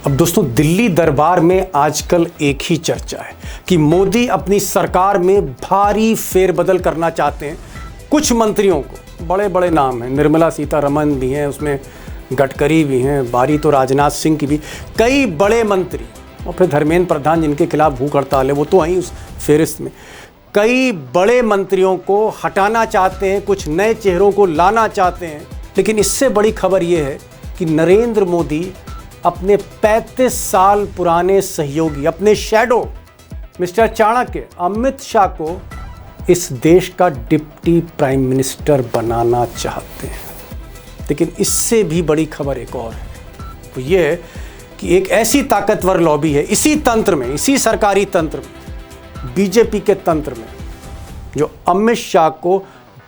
अब दोस्तों, दिल्ली दरबार में आजकल एक ही चर्चा है कि मोदी अपनी सरकार में भारी फेरबदल करना चाहते हैं। कुछ मंत्रियों को, बड़े बड़े नाम हैं, निर्मला सीतारमण भी हैं, उसमें गडकरी भी हैं, बारी तो राजनाथ सिंह की भी, कई बड़े मंत्री, और फिर धर्मेंद्र प्रधान जिनके खिलाफ भूख हड़ताल है वो तो आई उस फेरिस्त में। कई बड़े मंत्रियों को हटाना चाहते हैं, कुछ नए चेहरों को लाना चाहते हैं। लेकिन इससे बड़ी खबर यह है कि नरेंद्र मोदी अपने 35 साल पुराने सहयोगी, अपने शैडो मिस्टर चाणक्य अमित शाह को इस देश का डिप्टी प्राइम मिनिस्टर बनाना चाहते हैं। लेकिन इससे भी बड़ी खबर एक और है, तो ये है कि एक ऐसी ताकतवर लॉबी है इसी तंत्र में, इसी सरकारी तंत्र में, बीजेपी के तंत्र में, जो अमित शाह को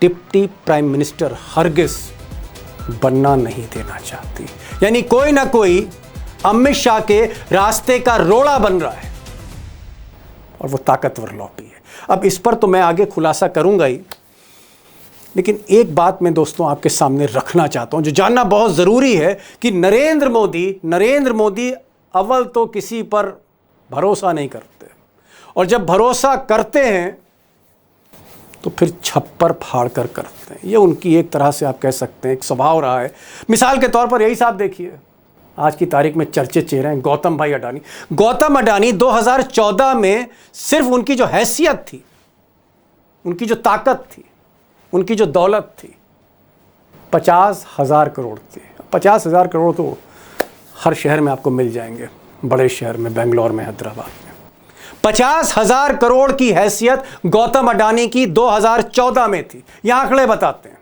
डिप्टी प्राइम मिनिस्टर हरगिज बनना नहीं देना चाहती। यानी कोई ना कोई अमित शाह के रास्ते का रोड़ा बन रहा है और वो ताकतवर लॉबी है। अब इस पर तो मैं आगे खुलासा करूंगा ही, लेकिन एक बात मैं दोस्तों आपके सामने रखना चाहता हूं जो जानना बहुत जरूरी है कि नरेंद्र मोदी अव्वल तो किसी पर भरोसा नहीं करते, और जब भरोसा करते हैं तो फिर छप्पर फाड़ कर करते हैं। ये उनकी एक तरह से आप कह सकते हैं एक स्वभाव रहा है। मिसाल के तौर पर यही साहब देखिए, आज की तारीख में चर्चित चेहरे हैं गौतम भाई अडानी। गौतम अडानी 2014 में सिर्फ उनकी जो हैसियत थी, उनकी जो ताकत थी, उनकी जो दौलत थी, 50,000 करोड़ थी। 50,000 करोड़ तो हर शहर में आपको मिल जाएंगे, बड़े शहर में, बेंगलोर में, हैदराबाद में। 50,000 करोड़ की हैसियत गौतम अडानी की 2014 में थी। ये आंकड़े बताते हैं।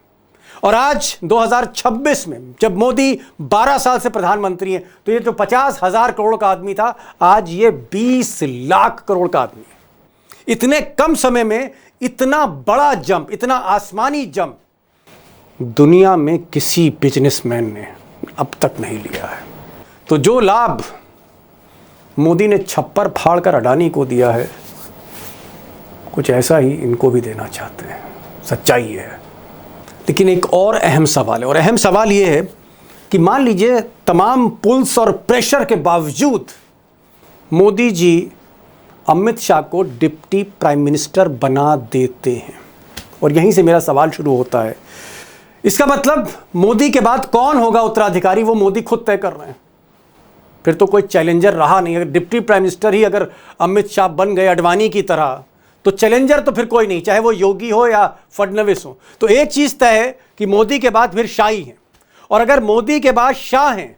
और आज 2026 में जब मोदी 12 साल से प्रधानमंत्री हैं, तो ये जो 50,000 करोड़ का आदमी था, आज ये 20 लाख करोड़ का आदमी है। इतने कम समय में इतना बड़ा जंप, इतना आसमानी जंप दुनिया में किसी बिजनेसमैन ने अब तक नहीं लिया है। तो जो लाभ मोदी ने छप्पर फाड़ कर अडानी को दिया है, कुछ ऐसा ही इनको भी देना चाहते हैं। सच्चाई है। लेकिन एक और अहम सवाल है, और अहम सवाल ये है कि मान लीजिए तमाम पुल्स और प्रेशर के बावजूद मोदी जी अमित शाह को डिप्टी प्राइम मिनिस्टर बना देते हैं, और यहीं से मेरा सवाल शुरू होता है। इसका मतलब मोदी के बाद कौन होगा उत्तराधिकारी, वो मोदी खुद तय कर रहे हैं। फिर तो कोई चैलेंजर रहा नहीं। अगर डिप्टी प्राइम मिनिस्टर ही अगर अमित शाह बन गए अडवाणी की तरह, तो चैलेंजर तो फिर कोई नहीं, चाहे वो योगी हो या फडणवीस हो। तो एक चीज तय है कि मोदी के बाद फिर शाह ही हैं, और अगर मोदी के बाद शाह हैं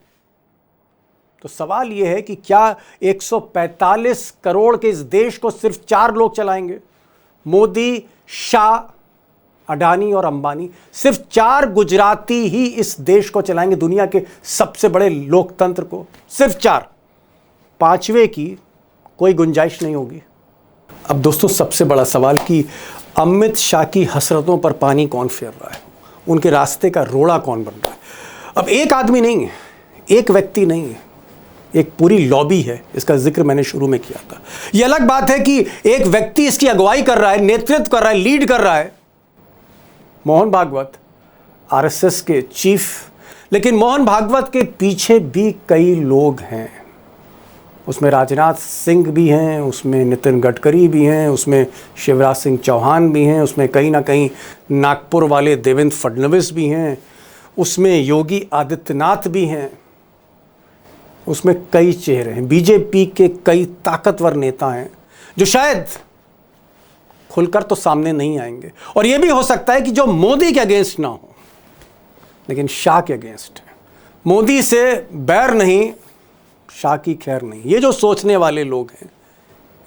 तो सवाल यह है कि क्या 145 करोड़ के इस देश को सिर्फ 4 लोग चलाएंगे? मोदी, शाह, अडानी और अंबानी, सिर्फ 4 गुजराती ही इस देश को चलाएंगे, दुनिया के सबसे बड़े लोकतंत्र को। सिर्फ 4, 5वें की कोई गुंजाइश नहीं होगी। अब दोस्तों, सबसे बड़ा सवाल कि अमित शाह की हसरतों पर पानी कौन फेर रहा है, उनके रास्ते का रोड़ा कौन बन रहा है। अब एक आदमी नहीं है, एक व्यक्ति नहीं है, एक पूरी लॉबी है। इसका जिक्र मैंने शुरू में किया था। यह अलग बात है कि एक व्यक्ति इसकी अगुवाई कर रहा है, नेतृत्व कर रहा है, लीड कर रहा है, मोहन भागवत, आरएसएस के चीफ। लेकिन मोहन भागवत के पीछे भी कई लोग हैं। उसमें राजनाथ सिंह भी हैं, उसमें नितिन गडकरी भी हैं, उसमें शिवराज सिंह चौहान भी हैं, उसमें कहीं ना कहीं नागपुर वाले देवेंद्र फडणवीस भी हैं, उसमें योगी आदित्यनाथ भी हैं, उसमें कई चेहरे हैं। बीजेपी के कई ताकतवर नेता हैं जो शायद खुलकर तो सामने नहीं आएंगे, और यह भी हो सकता है कि जो मोदी के अगेंस्ट ना हो, लेकिन शाह के अगेंस्ट है। मोदी से बैर नहीं, शाह की खैर नहीं। ये जो सोचने वाले लोग हैं,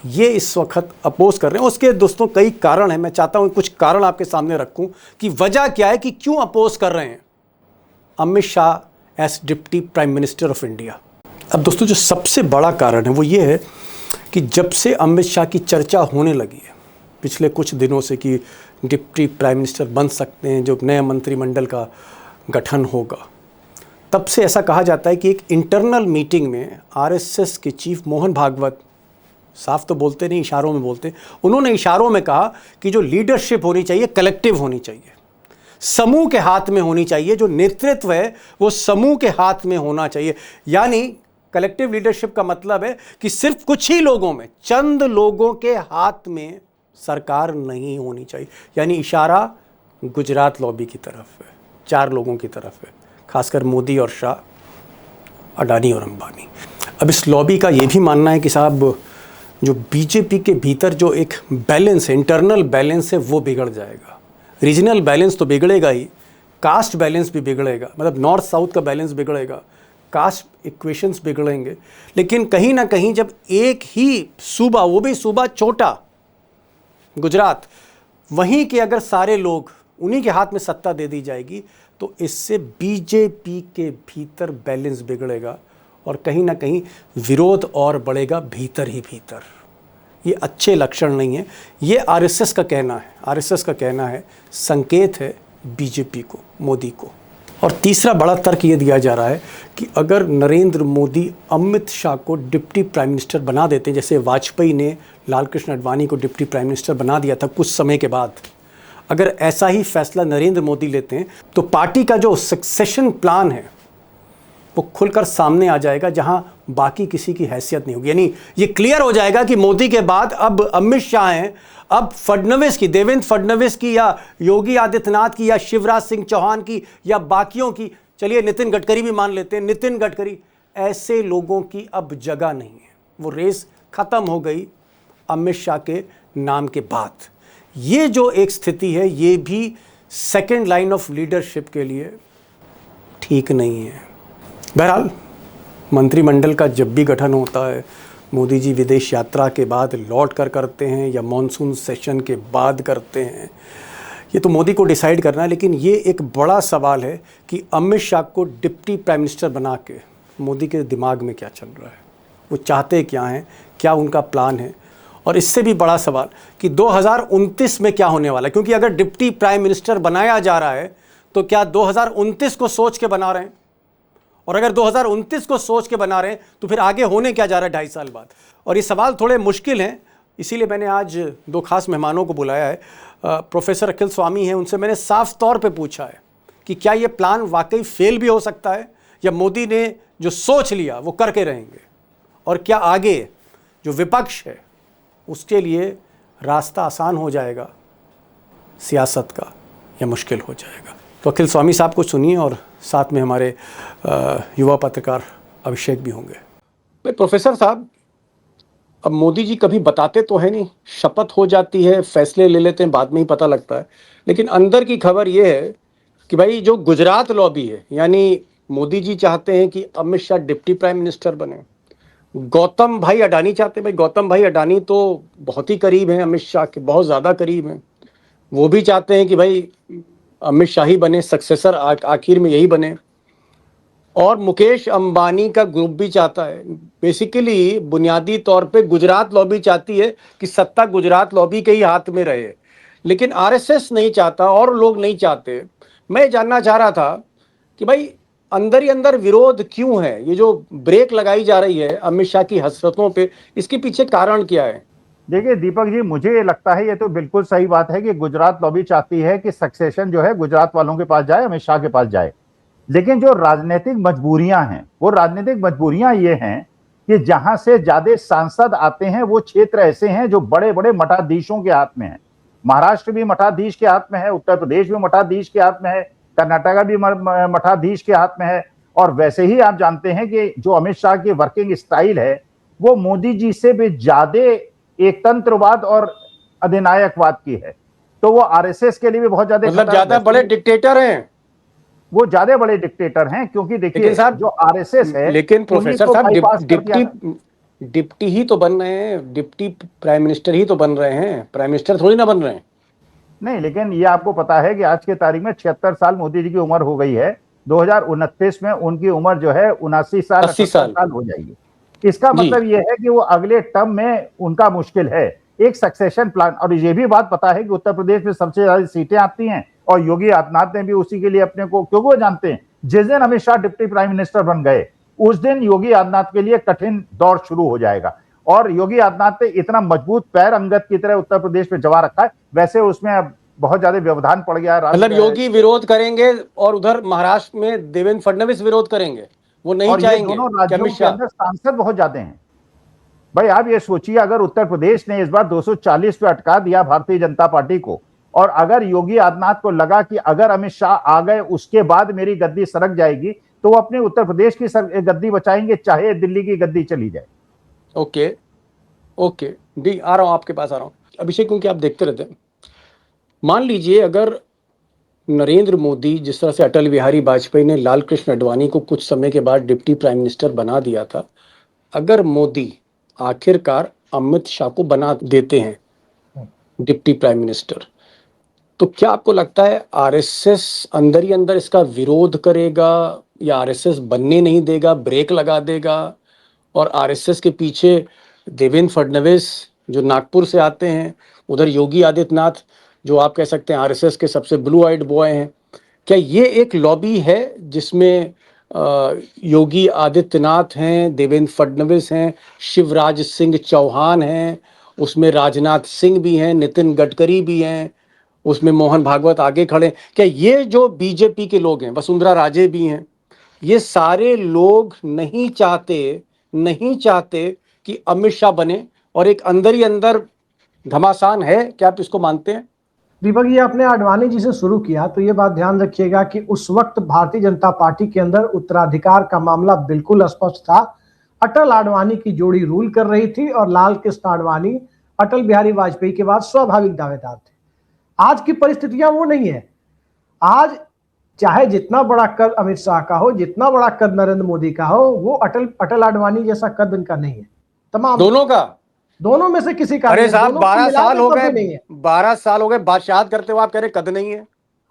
ये इस वक्त अपोज कर रहे हैं। उसके दोस्तों कई कारण हैं। मैं चाहता हूं कुछ कारण आपके सामने रखूं कि वजह क्या है कि क्यों अपोज कर रहे हैं Amit Shah as deputy prime minister of India. अब दोस्तों, जो सबसे बड़ा कारण है वो ये है कि जब से अमित शाह की चर्चा होने लगी है पिछले कुछ दिनों से कि डिप्टी प्राइम मिनिस्टर बन सकते हैं, जो नया मंत्रिमंडल का गठन होगा, तब से ऐसा कहा जाता है कि एक इंटरनल मीटिंग में आरएसएस के चीफ मोहन भागवत, साफ तो बोलते नहीं, इशारों में बोलते, उन्होंने इशारों में कहा कि जो लीडरशिप होनी चाहिए कलेक्टिव होनी चाहिए, समूह के हाथ में होनी चाहिए, जो नेतृत्व है वो समूह के हाथ में होना चाहिए। यानी कलेक्टिव लीडरशिप का मतलब है कि सिर्फ कुछ ही लोगों में, चंद लोगों के हाथ में सरकार नहीं होनी चाहिए। यानी इशारा गुजरात लॉबी की तरफ है, 4 लोगों की तरफ है, खासकर मोदी और शाह, अडानी और अंबानी। अब इस लॉबी का ये भी मानना है कि साहब जो बीजेपी के भीतर जो एक बैलेंस है, इंटरनल बैलेंस है, वो बिगड़ जाएगा। रीजनल बैलेंस तो बिगड़ेगा ही, कास्ट बैलेंस भी बिगड़ेगा, मतलब नॉर्थ साउथ का बैलेंस बिगड़ेगा, कास्ट इक्वेशंस बिगड़ेंगे। लेकिन कहीं ना कहीं जब एक ही सूबा, वो भी सूबा छोटा गुजरात, वहीं के अगर सारे लोग उन्हीं के हाथ में सत्ता दे दी जाएगी तो इससे बीजेपी के भीतर बैलेंस बिगड़ेगा और कहीं ना कहीं विरोध और बढ़ेगा भीतर ही भीतर। ये अच्छे लक्षण नहीं है। ये आरएसएस का कहना है, आरएसएस का कहना है, संकेत है बीजेपी को, मोदी को। और तीसरा बड़ा तर्क ये दिया जा रहा है कि अगर नरेंद्र मोदी अमित शाह को डिप्टी प्राइम मिनिस्टर बना देते, जैसे वाजपेयी ने लालकृष्ण आडवाणी को डिप्टी प्राइम मिनिस्टर बना दिया था कुछ समय के बाद, अगर ऐसा ही फैसला नरेंद्र मोदी लेते हैं तो पार्टी का जो सक्सेशन प्लान है वो खुलकर सामने आ जाएगा, जहां बाकी किसी की हैसियत नहीं होगी। यानी ये क्लियर हो जाएगा कि मोदी के बाद अब अमित शाह हैं, अब फडणवीस की, देवेंद्र फडणवीस की या योगी आदित्यनाथ की या शिवराज सिंह चौहान की या बाकियों की, चलिए नितिन गडकरी भी मान लेते हैं, नितिन गडकरी, ऐसे लोगों की अब जगह नहीं है। वो रेस खत्म हो गई अमित शाह के नाम के बाद। ये जो एक स्थिति है, ये भी सेकेंड लाइन ऑफ लीडरशिप के लिए ठीक नहीं है। बहरहाल मंत्रिमंडल का जब भी गठन होता है, मोदी जी विदेश यात्रा के बाद लौट कर करते हैं या मॉनसून सेशन के बाद करते हैं, ये तो मोदी को डिसाइड करना है। लेकिन ये एक बड़ा सवाल है कि अमित शाह को डिप्टी प्राइम मिनिस्टर बना के मोदी के दिमाग में क्या चल रहा है, वो चाहते क्या हैं, क्या उनका प्लान है। और इससे भी बड़ा सवाल कि 2029 में क्या होने वाला है, क्योंकि अगर डिप्टी प्राइम मिनिस्टर बनाया जा रहा है तो क्या 2029 को सोच के बना रहे हैं, और अगर 2029 को सोच के बना रहे हैं तो फिर आगे होने क्या जा रहा है 2.5 साल बाद। और ये सवाल थोड़े मुश्किल हैं, इसीलिए मैंने आज 2 खास मेहमानों को बुलाया है। प्रोफेसर अखिल स्वामी हैं, उनसे मैंने साफ तौर पे पूछा है कि क्या ये प्लान वाकई फेल भी हो सकता है, या मोदी ने जो सोच लिया वो करके रहेंगे, और क्या आगे जो विपक्ष है उसके लिए रास्ता आसान हो जाएगा सियासत का, या मुश्किल हो जाएगा। तो अखिल स्वामी साहब को सुनिए, और साथ में हमारे युवा पत्रकार अभिषेक भी होंगे। भाई प्रोफेसर साहब, अब मोदी जी कभी बताते तो है नहीं, शपथ हो जाती है, फैसले ले लेते हैं, बाद में ही पता लगता है। लेकिन अंदर की खबर ये है कि भाई जो गुजरात लॉबी है, यानी मोदी जी चाहते हैं कि Amit Shah deputy prime minister बने, गौतम भाई अडानी चाहते हैं, भाई गौतम भाई अडानी तो बहुत ही करीब हैं अमित शाह के, बहुत ज़्यादा करीब हैं, वो भी चाहते हैं कि भाई अमित शाह ही बने, सक्सेसर आखिर में यही बने। और मुकेश अंबानी का ग्रुप भी चाहता है। बेसिकली बुनियादी तौर पे गुजरात लॉबी चाहती है कि सत्ता गुजरात लॉबी के ही हाथ में रहे, लेकिन आरएसएस नहीं चाहता और लोग नहीं चाहते। मैं जानना चाह रहा था कि भाई अंदर ही अंदर विरोध क्यों है, ये जो ब्रेक लगाई जा रही है अमित शाह की हसरतों पे, इसके पीछे कारण क्या है? देखिए दीपक जी, मुझे ये लगता है ये तो बिल्कुल सही बात है कि गुजरात लॉबी चाहती है कि सक्सेशन जो है गुजरात वालों के पास जाए, अमित शाह के पास जाए। लेकिन जो राजनीतिक मजबूरियां हैं, वो राजनीतिक मजबूरियां ये हैं कि जहां से ज्यादा सांसद आते हैं वो क्षेत्र ऐसे हैं जो बड़े बड़े मठाधीशों के हाथ में है। महाराष्ट्र भी मठाधीश के हाथ में है, उत्तर प्रदेश भी मठाधीश के हाथ में है, कर्नाटका भी मठाधीश के हाथ में है। और वैसे ही आप जानते हैं कि जो अमित शाह की वर्किंग स्टाइल है वो मोदी जी से भी ज्यादा एक तंत्रवाद और अधिनायकवाद की है। तो वो आरएसएस के लिए भी बहुत ज्यादा, मतलब ज्यादा बड़े डिक्टेटर हैं, वो ज्यादा बड़े डिक्टेटर हैं। क्योंकि देखिए जो आरएसएस है, लेकिन प्रोफेसर साहब डिप्टी ही तो बन रहे हैं, डिप्टी प्राइम मिनिस्टर ही तो बन रहे हैं, प्राइम मिनिस्टर थोड़ी ना बन रहे हैं। नहीं, लेकिन ये आपको पता है कि आज के तारीख में 76 साल मोदी जी की उम्र हो गई है। 2029 में उनकी उम्र जो है 79 साल 80 साल हो जाएगी। इसका मतलब ये है कि वो अगले टर्म में उनका मुश्किल है एक सक्सेशन प्लान। और ये भी बात पता है कि उत्तर प्रदेश में सबसे ज्यादा सीटें आती हैं, और योगी आदित्यनाथ ने भी उसी के लिए अपने को, क्योंकि वो जानते हैं जिस दिन Amit Shah deputy prime minister बन गए उस दिन योगी आदित्यनाथ के लिए कठिन दौर शुरू हो जाएगा। और योगी आदित्यनाथ ने इतना मजबूत पैर अंगद की तरह उत्तर प्रदेश में जमा रखा है, वैसे उसमें अब बहुत ज्यादा व्यवधान पड़ गया है। मतलब योगी विरोध करेंगे और उधर महाराष्ट्र में देवेंद्र फडणवीस विरोध करेंगे, वो नहीं और ये चाहेंगे दोनों कि राज्यों अमित के शाह। अंदर सांसद बहुत ज्यादा हैं। भाई आप ये सोचिए, अगर उत्तर प्रदेश ने इस बार 240 पे अटका दिया भारतीय जनता पार्टी को, और अगर योगी आदित्यनाथ को लगा कि अगर अमित शाह आ गए उसके बाद मेरी गद्दी सरक जाएगी, तो वो अपने उत्तर प्रदेश की गद्दी बचाएंगे, चाहे दिल्ली की गद्दी चली जाए। ओके ओके डी, आ रहा हूं आपके पास, आ रहा हूं अभिषेक, क्योंकि आप देखते रहते हैं। मान लीजिए अगर नरेंद्र मोदी, जिस तरह से अटल बिहारी वाजपेयी ने लाल कृष्ण आडवाणी को कुछ समय के बाद डिप्टी प्राइम मिनिस्टर बना दिया था, अगर मोदी आखिरकार अमित शाह को बना देते हैं डिप्टी प्राइम मिनिस्टर, तो क्या आपको लगता है आरएसएस अंदर ही अंदर इसका विरोध करेगा, या आरएसएस बनने नहीं देगा, ब्रेक लगा देगा, और आरएसएस के पीछे देवेंद्र फडणवीस जो नागपुर से आते हैं, उधर योगी आदित्यनाथ जो आप कह सकते हैं आरएसएस के सबसे ब्लू आइड बॉय हैं, क्या ये एक लॉबी है जिसमें योगी आदित्यनाथ हैं, देवेंद्र फडणवीस हैं, शिवराज सिंह चौहान हैं, उसमें राजनाथ सिंह भी हैं, नितिन गडकरी भी हैं, उसमें मोहन भागवत आगे खड़े, क्या ये जो बीजेपी के लोग हैं, वसुंधरा राजे भी हैं, ये सारे लोग नहीं चाहते कि अमित शाह बने, और एक अंदर ही अंदर घमासान है? क्या आप इसको मानते हैं? दीपक, ये आपने आडवाणी जी से शुरू किया, तो ये बात ध्यान रखिएगा कि उस वक्त भारतीय जनता पार्टी के अंदर उत्तराधिकार का मामला बिल्कुल स्पष्ट था। अटल आडवाणी की जोड़ी रूल कर रही थी और लाल कृष्ण आडवाणी अटल बिहारी वाजपेयी के बाद स्वाभाविक दावेदार थे। आज की परिस्थितियां वो नहीं है। आज चाहे जितना बड़ा कद अमित शाह का हो, जितना बड़ा कद नरेंद्र मोदी का हो, वो अटल आडवाणी जैसा कद उनका नहीं है। तमाम दोनों में से किसी का अरे नहीं, साहब 12 साल हो गए, नहीं है। 12 साल हो गए बादशाहत करते हुए, आप कह रहे कद नहीं है?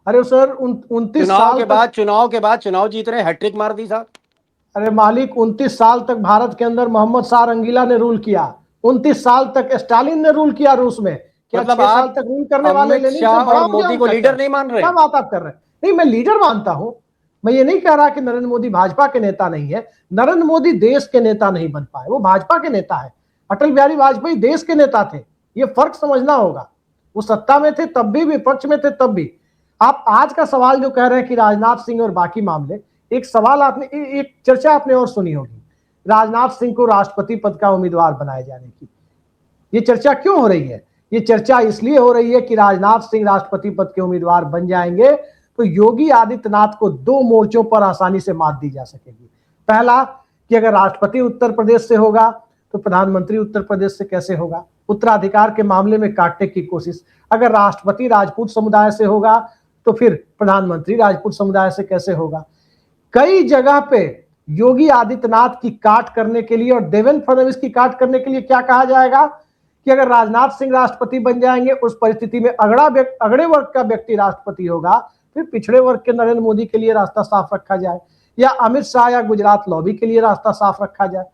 अरे सर 29 चुनाव चुनाव जीत रहे, हैट्रिक मार दी साहब। अरे मालिक, 29 साल तक भारत के अंदर मोहम्मद शाह रंगीला ने रूल किया, 29 साल तक स्टालिन ने रूल किया रूस में। क्या मतलब 6 साल तक रूल करने वाले अमित लेनिन शाह से बड़ा और मोदी को लीडर नहीं मान रहे? क्या बात आप कर रहे हैं? नहीं, मैं लीडर मानता हूं। मैं ये नहीं कह रहा कि नरेंद्र मोदी भाजपा के नेता नहीं है। नरेंद्र मोदी देश के नेता नहीं बन पाए, वो भाजपा के नेता है। अटल बिहारी वाजपेयी देश के नेता थे, ये फर्क समझना होगा। वो सत्ता में थे तब भी, विपक्ष में थे तब भी। आप आज का सवाल जो कह रहे हैं कि राजनाथ सिंह और बाकी मामले, एक सवाल आपने, एक चर्चा आपने और सुनी होगी, राजनाथ सिंह को राष्ट्रपति पद का उम्मीदवार बनाए जाने की। ये चर्चा क्यों हो रही है? ये चर्चा इसलिए हो रही है कि राजनाथ सिंह राष्ट्रपति पद के उम्मीदवार बन जाएंगे तो योगी आदित्यनाथ को 2 मोर्चों पर आसानी से मात दी जा सकेगी। पहला कि अगर राष्ट्रपति उत्तर प्रदेश से होगा तो प्रधानमंत्री उत्तर प्रदेश से कैसे होगा? उत्तराधिकार के मामले में काटने की कोशिश। अगर राष्ट्रपति राजपूत समुदाय से होगा तो फिर प्रधानमंत्री राजपूत समुदाय से कैसे होगा? कई जगह पे योगी आदित्यनाथ की काट करने के लिए और देवेंद्र फडणवीस की काट करने के लिए क्या कहा जाएगा कि अगर राजनाथ सिंह राष्ट्रपति बन जाएंगे, उस परिस्थिति में अगड़े वर्ग का व्यक्ति राष्ट्रपति होगा, फिर पिछड़े वर्ग के नरेंद्र मोदी के लिए रास्ता साफ रखा जाए, या अमित शाह या गुजरात लॉबी के लिए रास्ता साफ रखा जाए।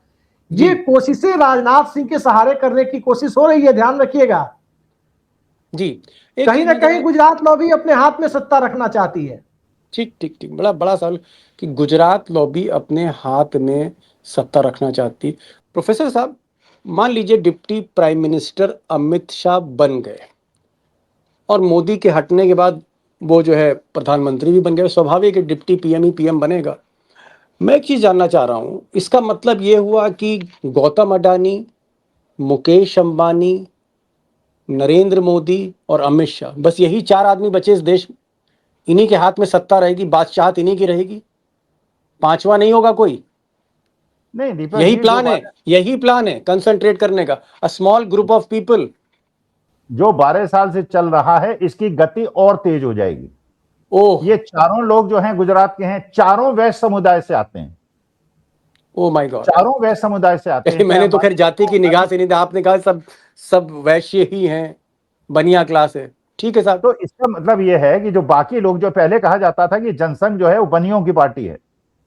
ये कोशिशें राजनाथ सिंह के सहारे करने की कोशिश हो रही है, ध्यान रखिएगा जी। कहीं ना कहीं गुजरात लॉबी अपने हाथ में सत्ता रखना चाहती है। ठीक, बड़ा बड़ा सवाल कि गुजरात लॉबी अपने हाथ में सत्ता रखना चाहती। प्रोफेसर साहब, मान लीजिए deputy prime minister Amit Shah बन गए और मोदी के हटने के बाद वो जो है प्रधानमंत्री भी बन गए, स्वाभाविक है डिप्टी पीएम ही पीएम बनेगा। मैं एक चीज जानना चाह रहा हूं, इसका मतलब ये हुआ कि गौतम अडानी, मुकेश अंबानी, नरेंद्र मोदी और अमित शाह, बस यही 4 आदमी बचे इस देश में, इन्हीं के हाथ में सत्ता रहेगी, बादशाहत इन्हीं की रहेगी, 5वां नहीं होगा कोई? नहीं दीपक, यही प्लान है कंसंट्रेट करने का, a small group of people. जो 12 साल से चल रहा है इसकी गति और तेज हो जाएगी। ये चारों लोग जो हैं गुजरात के हैं, चारों वैश्य समुदाय से आते हैं। ओ माय गॉड, चारों वैश्य समुदाय से आते हैं। मैंने तो खैर जाति की निगाह से नहीं था, आपने कहा सब वैश्य ही हैं, बनिया क्लास है। ठीक है साहब, तो इसका मतलब यह है कि जो बाकी लोग, जो पहले कहा जाता था कि जनसंघ जो है वो बनियों की पार्टी है,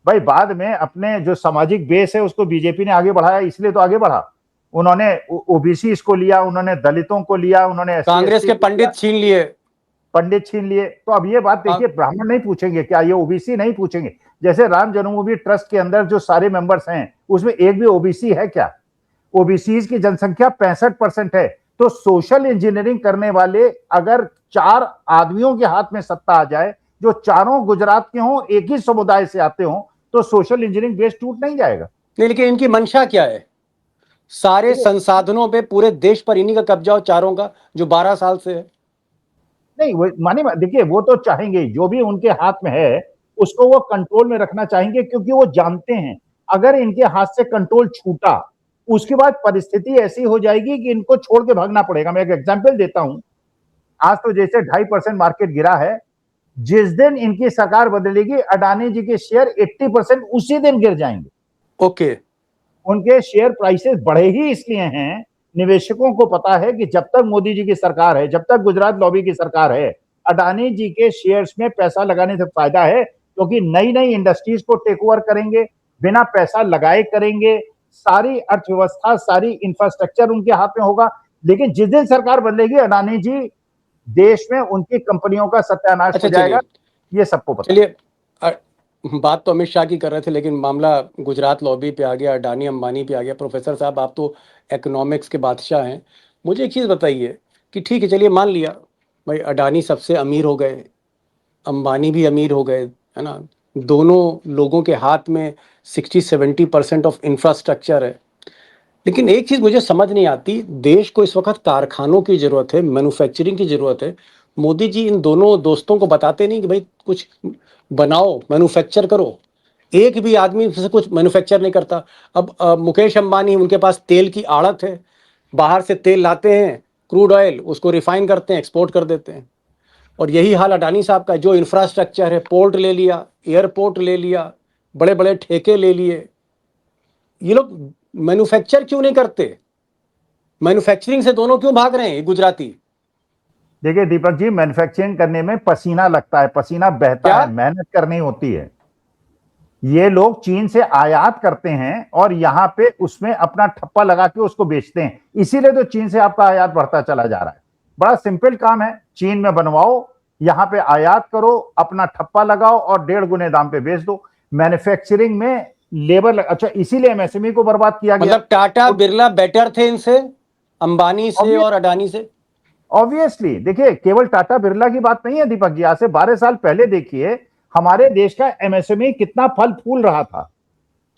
भाई बाद में अपने जो सामाजिक बेस है उसको बीजेपी ने आगे बढ़ाया, इसलिए तो आगे बढ़ा। उन्होंने ओबीसी इसको लिया, उन्होंने दलितों को लिया, उन्होंने कांग्रेस के पंडित छीन लिए। तो अब ये बात देखिए, ब्राह्मण नहीं पूछेंगे क्या, ये ओबीसी नहीं पूछेंगे? जैसे राम जन्मभूमि ट्रस्ट के अंदर जो सारे मेंबर्स हैं उसमें एक भी ओबीसी है क्या? ओबीसी की जनसंख्या 65% है। तो सोशल इंजीनियरिंग करने वाले अगर 4 आदमियों के हाथ में सत्ता आ जाए, जो चारों गुजरात के हों, एक ही समुदाय से आते हों, तो सोशल इंजीनियरिंग बेस टूट नहीं जाएगा। नहीं, लेकिन इनकी मंशा क्या है? सारे संसाधनों पे पूरे देश पर इन्हीं का कब्जा हो, चारों का, जो 12 साल से है। नहीं, वो माने देखिए, वो तो चाहेंगे जो भी उनके हाथ में है उसको वो कंट्रोल में रखना चाहेंगे, क्योंकि वो जानते हैं अगर इनके हाथ से कंट्रोल छूटा उसके बाद परिस्थिति ऐसी हो जाएगी कि इनको छोड़ के भागना पड़ेगा। मैं एक एग्जांपल देता हूं, आज तो जैसे 2.5% मार्केट गिरा है, जिस दिन इनकी सरकार बदलेगी अडानी जी के शेयर 80% उसी दिन गिर जाएंगे। ओके। उनके शेयर प्राइसेस बढ़े ही इसलिए हैं, निवेशकों को पता है कि जब तक मोदी जी की सरकार है, जब तक गुजरात लॉबी की सरकार है, अडानी जी के शेयर्स में पैसा लगाने से फायदा है, क्योंकि नई नई इंडस्ट्रीज को टेक ओवर करेंगे, बिना पैसा लगाए करेंगे, सारी अर्थव्यवस्था, सारी इंफ्रास्ट्रक्चर उनके हाथ में होगा। लेकिन जिस दिन सरकार बदलेगी अडानी जी देश में उनकी कंपनियों का सत्यानाश हो जाएगा, ये सबको पता। चलिए, बात तो अमित शाह की कर रहे थे, लेकिन मामला गुजरात लॉबी पे आ गया, अडानी अंबानी पे आ गया। प्रोफेसर साहब, आप तो इकोनॉमिक्स के बादशाह हैं, मुझे एक चीज़ बताइए कि ठीक है, चलिए मान लिया भाई अडानी सबसे अमीर हो गए, अंबानी भी अमीर हो गए, है ना, दोनों लोगों के हाथ में 60-70% ऑफ इंफ्रास्ट्रक्चर है। लेकिन एक चीज़ मुझे समझ नहीं आती, देश को इस वक्त कारखानों की ज़रूरत है, मैन्युफैक्चरिंग की ज़रूरत है। मोदी जी इन दोनों दोस्तों को बताते नहीं कि भाई कुछ बनाओ, मैन्युफैक्चर करो। एक भी आदमी से कुछ मैन्युफैक्चर नहीं करता। अब मुकेश अंबानी, उनके पास तेल की आड़त है, बाहर से तेल लाते हैं, क्रूड ऑयल, उसको रिफाइन करते हैं, एक्सपोर्ट कर देते हैं। और यही हाल अडानी साहब का, जो इंफ्रास्ट्रक्चर है, पोर्ट ले लिया, एयरपोर्ट ले लिया, बड़े बड़े ठेके ले लिए। ये लोग मैन्युफैक्चर क्यों नहीं करते? मैन्युफैक्चरिंग से दोनों क्यों भाग रहे हैं गुजराती? देखिए दीपक जी, मैन्युफैक्चरिंग करने में पसीना लगता है, पसीना बहता है, मेहनत करनी होती है। ये लोग चीन से आयात करते हैं और यहाँ पे उसमें अपना ठप्पा लगा के उसको बेचते हैं, इसीलिए तो चीन से आपका आयात बढ़ता चला जा रहा है। बड़ा सिंपल काम है, चीन में बनवाओ, यहाँ पे आयात करो, अपना ठप्पा लगाओ और 1.5 गुने दाम पे बेच दो। मैन्युफैक्चरिंग में लेबर अच्छा, इसीलिए एमएसएमई को बर्बाद किया गया। मतलब टाटा बिरला बेटर थे इनसे, अंबानी से और अडानी से? ऑब्वियसली, देखिए केवल टाटा बिरला की बात नहीं है दीपक जी, आज से 12 साल पहले देखिए हमारे देश का एमएसएमई कितना फल फूल रहा था।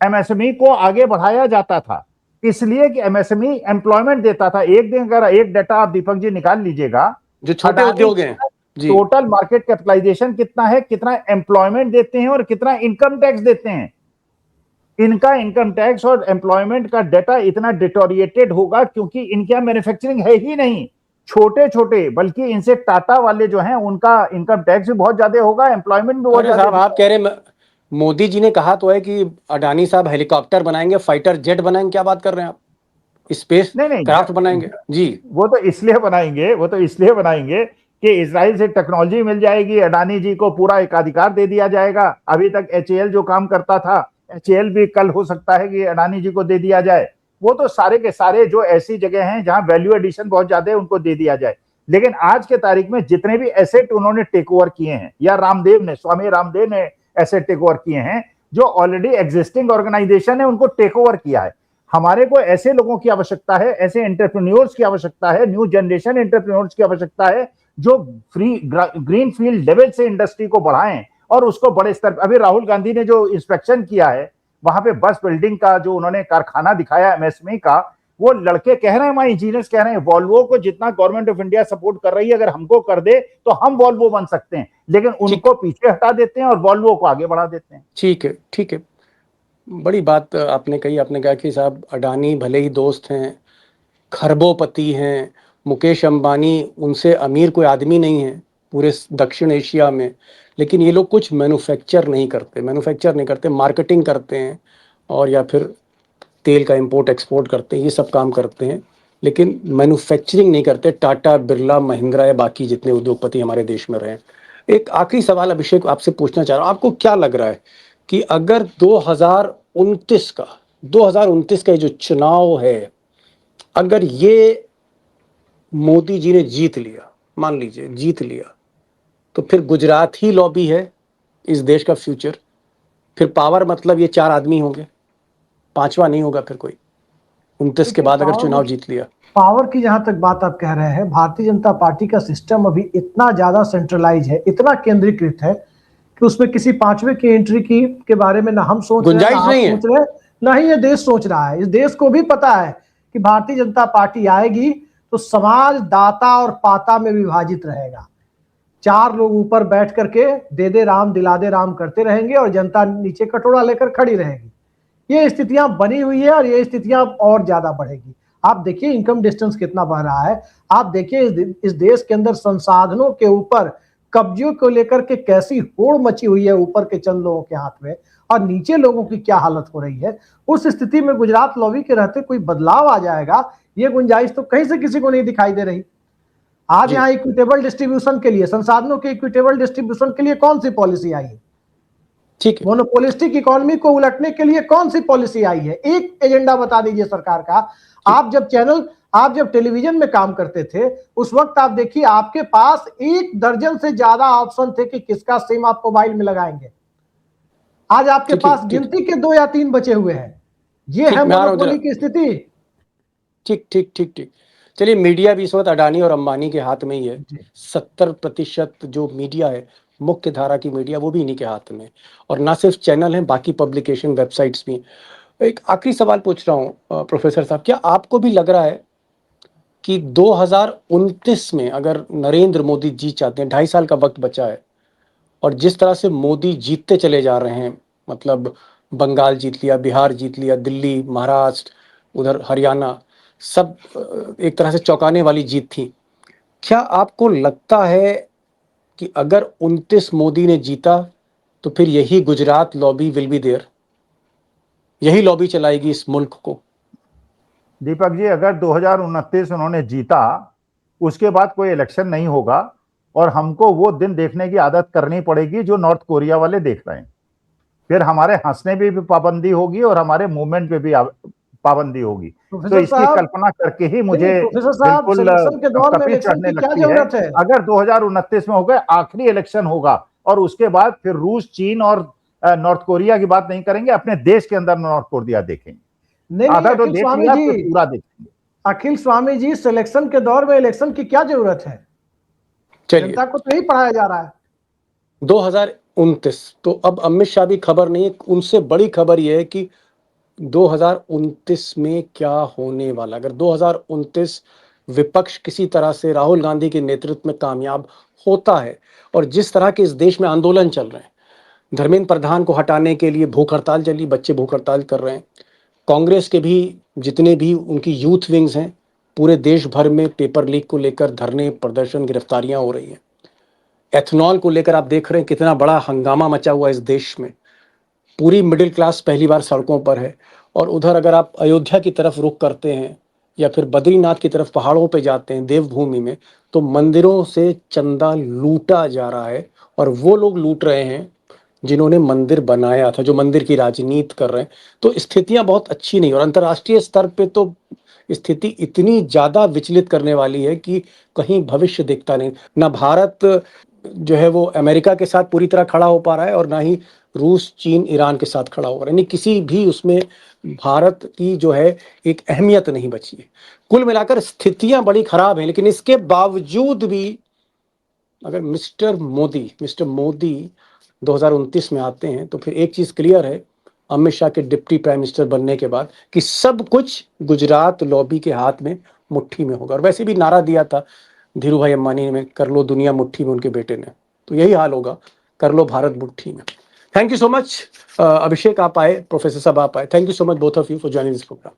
एमएसएमई को आगे बढ़ाया जाता था इसलिए कि एमएसएमई एम्प्लॉयमेंट देता था। एक दिन अगर एक डाटा आप दीपक जी निकाल लीजिएगा, जो छोटे उद्योग हैं, टोटल मार्केट कैपिटलाइजेशन कितना है, कितना एम्प्लॉयमेंट देते हैं और कितना इनकम टैक्स देते हैं। इनका इनकम टैक्स और एम्प्लॉयमेंट का डाटा इतना डिटोरिएटेड होगा क्योंकि इनके यहां मैन्युफैक्चरिंग है ही नहीं। छोटे छोटे, बल्कि इनसे टाटा वाले जो हैं उनका इनकम टैक्स भी बहुत ज्यादा होगा, एम्प्लॉयमेंट भी बहुत ज्यादा। आप कह रहे, मोदी जी ने कहा तो है कि अडानी साहब हेलीकॉप्टर बनाएंगे, फाइटर जेट बनाएंगे, क्या बात कर रहे हैं आप? स्पेस नहीं क्राफ्ट बनाएंगे जी। वो तो इसलिए बनाएंगे कि इजराइल से टेक्नोलॉजी मिल जाएगी, अडानी जी को पूरा एकाधिकार दे दिया जाएगा। अभी तक एचएएल जो काम करता था, एचएएल भी कल हो सकता है कि अडानी जी को दे दिया जाए। वो तो सारे के सारे जो ऐसी जगह हैं जहां वैल्यू एडिशन बहुत ज्यादा है उनको दे दिया जाए। लेकिन आज के तारीख में जितने भी एसेट उन्होंने टेक ओवर किए हैं, या स्वामी रामदेव ने एसेट टेक ओवर किए हैं, जो ऑलरेडी एग्जिस्टिंग ऑर्गेनाइजेशन है उनको टेक ओवर किया है। हमारे को ऐसे लोगों की आवश्यकता है, ऐसे एंटरप्रेन्योर्स की आवश्यकता है, न्यू जनरेशन एंटरप्रेन्योर्स की आवश्यकता है, जो ग्रीन फील्ड लेवल से इंडस्ट्री को बढ़ाएं और उसको बड़े स्तर पर। अभी राहुल गांधी ने जो इंस्पेक्शन किया है वहां पे बस बिल्डिंग का जो उन्होंने कारखाना दिखाया एमएसएमई का, वो लड़के कह रहे हैं, हमारे इंजीनियर्स कह रहे हैं, वॉल्वो को जितना गवर्नमेंट ऑफ इंडिया सपोर्ट कर रही है अगर हमको कर दे तो हम वॉल्वो बन सकते हैं। लेकिन उनको पीछे हटा देते हैं और वॉल्वो को आगे बढ़ा देते हैं। ठीक है, ठीक है, बड़ी बात आपने कही। आपने कहा कि साहब अडानी भले ही दोस्त हैं, खरबोपति हैं, मुकेश अंबानी उनसे अमीर कोई आदमी नहीं है पूरे दक्षिण एशिया में, लेकिन ये लोग कुछ मैन्युफैक्चर नहीं करते, मार्केटिंग करते हैं और या फिर तेल का इंपोर्ट एक्सपोर्ट करते हैं, ये सब काम करते हैं, लेकिन मैन्युफैक्चरिंग नहीं करते। टाटा बिरला महिंद्रा या बाकी जितने उद्योगपति हमारे देश में रहे। एक आखिरी सवाल अभिषेक आपसे पूछना चाह रहा हूँ, आपको क्या लग रहा है कि अगर 2029 का जो चुनाव है, अगर ये मोदी जी ने जीत लिया, मान लीजिए जीत लिया, तो फिर गुजरात ही लॉबी है इस देश का फ्यूचर। फिर पावर मतलब ये 4 आदमी होंगे, 5वां नहीं होगा फिर कोई। 29 के बाद अगर चुनाव जीत लिया। पावर की जहां तक बात आप कह रहे हैं, भारतीय जनता पार्टी का सिस्टम अभी इतना ज्यादा सेंट्रलाइज है, इतना केंद्रीकृत है कि उसमें किसी पांचवे की एंट्री की के बारे में ना हम सोच रहे हैं, गुंजाइश ना आप नहीं है। सोच रहे हैं, ना ही ये देश सोच रहा है। इस देश को भी पता है कि भारतीय जनता पार्टी आएगी तो समाज दाता और पाता में विभाजित रहेगा। चार लोग ऊपर बैठ करके दे दे राम दिला दे राम करते रहेंगे और जनता नीचे कटोरा लेकर खड़ी रहेगी। ये स्थितियां बनी हुई है और ये स्थितियां और ज्यादा बढ़ेगी। आप देखिए इनकम डिस्टेंस कितना बढ़ रहा है। आप देखिए इस देश के अंदर संसाधनों के ऊपर कब्जियों को लेकर के कैसी होड़ मची हुई है ऊपर के चंद लोगों के हाथ में, और नीचे लोगों की क्या हालत हो रही है। उस स्थिति में गुजरात लॉबी के रहते कोई बदलाव आ जाएगा, ये गुंजाइश तो कहीं से किसी को नहीं दिखाई दे रही। आज यहाँ इक्विटेबल डिस्ट्रीब्यूशन के लिए, संसाधनों के इक्विटेबल डिस्ट्रीब्यूशन के लिए कौन सी पॉलिसी आई है? ठीक है, मोनोपोलिस्टिक इकोनॉमी को उलटने के लिए कौन सी पॉलिसी आई है? एक एजेंडा बता दीजिए सरकार का। आप जब टेलीविजन में काम करते थे उस वक्त आप देखिए आपके पास 1 दर्जन से ज्यादा ऑप्शन थे कि किसका सिम आप मोबाइल में लगाएंगे। आज आपके पास गिनती के 2 या 3 बचे हुए हैं। ये है मोनोपोली की स्थिति। ठीक ठीक ठीक ठीक। चलिए, मीडिया भी इस वक्त अडानी और अंबानी के हाथ में ही है। 70% जो मीडिया है, मुख्य धारा की मीडिया, वो भी इन्हीं के हाथ में। और ना सिर्फ चैनल हैं, बाकी पब्लिकेशन वेबसाइट्स भी। एक आखिरी सवाल पूछ रहा हूँ प्रोफेसर साहब, क्या आपको भी लग रहा है कि 2029 में अगर नरेंद्र मोदी जीत जाते हैं, 2.5 साल का वक्त बचा है, और जिस तरह से मोदी जीतते चले जा रहे हैं, मतलब बंगाल जीत लिया, बिहार जीत लिया, दिल्ली, महाराष्ट्र, उधर हरियाणा, सब एक तरह से चौंकाने वाली जीत थी, क्या आपको लगता है कि अगर 29 मोदी ने जीता तो फिर यही Gujarat lobby will be there, यही लॉबी चलाएगी इस मुल्क को? दीपक जी, अगर 2029 उन्होंने जीता, उसके बाद कोई इलेक्शन नहीं होगा और हमको वो दिन देखने की आदत करनी पड़ेगी जो नॉर्थ कोरिया वाले देख रहे हैं। फिर हमारे हंसने पे भी पाबंदी होगी और हमारे मूवमेंट पे भी पाबंदी होगी। तो इसकी कल्पना करके ही मुझे बिल्कुल कपी चढ़ने लगती है। अगर 2029 में हो गए, आखिरी इलेक्शन होगा और उसके बाद फिर रूस, चीन और नॉर्थ कोरिया की बात नहीं करेंगे, अपने देश के अंदर नॉर्थ कोरिया देखेंगे। आधा तो देख लिया, फिर पूरा देखेंगे। अखिल स्वामी जी, सिलेक्शन के दौर में इलेक्शन की क्या जरूरत है? जनता को तो यही पढ़ाया जा रहा है। 2029 तो अब अमित शाह भी खबर नहीं है, उनसे बड़ी खबर यह है कि 2029 में क्या होने वाला। अगर 2029 विपक्ष किसी तरह से राहुल गांधी के नेतृत्व में कामयाब होता है, और जिस तरह के इस देश में आंदोलन चल रहे हैं, धर्मेंद्र प्रधान को हटाने के लिए भूख हड़ताल चली, बच्चे भूख हड़ताल कर रहे हैं, कांग्रेस के भी जितने भी उनकी यूथ विंग्स हैं, पूरे देश भर में पेपर लीक को लेकर धरने, प्रदर्शन, गिरफ्तारियां हो रही हैं। एथनॉल को लेकर आप देख रहे हैं कितना बड़ा हंगामा मचा हुआ इस देश में। पूरी मिडिल क्लास पहली बार सड़कों पर है। और उधर अगर आप अयोध्या की तरफ रुख करते हैं या फिर बद्रीनाथ की तरफ पहाड़ों पे जाते हैं, देवभूमि में, तो मंदिरों से चंदा लूटा जा रहा है। और वो लोग लूट रहे हैं जिन्होंने मंदिर बनाया था, जो मंदिर की राजनीति कर रहे हैं। तो स्थितियां बहुत अच्छी नहीं, और अंतर्राष्ट्रीय स्तर पे तो स्थिति इतनी ज्यादा विचलित करने वाली है कि कहीं भविष्य दिखता नहीं। ना भारत जो है वो अमेरिका के साथ पूरी तरह खड़ा हो पा रहा है, और ना ही रूस, चीन, ईरान के साथ खड़ा हो रहा है। यानी किसी भी उसमें भारत की जो है एक अहमियत नहीं बची है। कुल मिलाकर स्थितियां बड़ी खराब हैं, लेकिन इसके बावजूद भी अगर मिस्टर मोदी 2029 में आते हैं तो फिर एक चीज क्लियर है, अमित शाह के डिप्टी प्राइम मिनिस्टर बनने के बाद, कि सब कुछ गुजरात लॉबी के हाथ में, मुट्ठी में होगा। और वैसे भी नारा दिया था धीरू भाई अंबानी ने, कर लो दुनिया मुट्ठी में, उनके बेटे ने। तो यही हाल होगा, कर लो भारत मुट्ठी में। Thank you so much Abhishek, आप आए, प्रोफेसर साहब आप आए। Thank you so much both of you for joining this programme.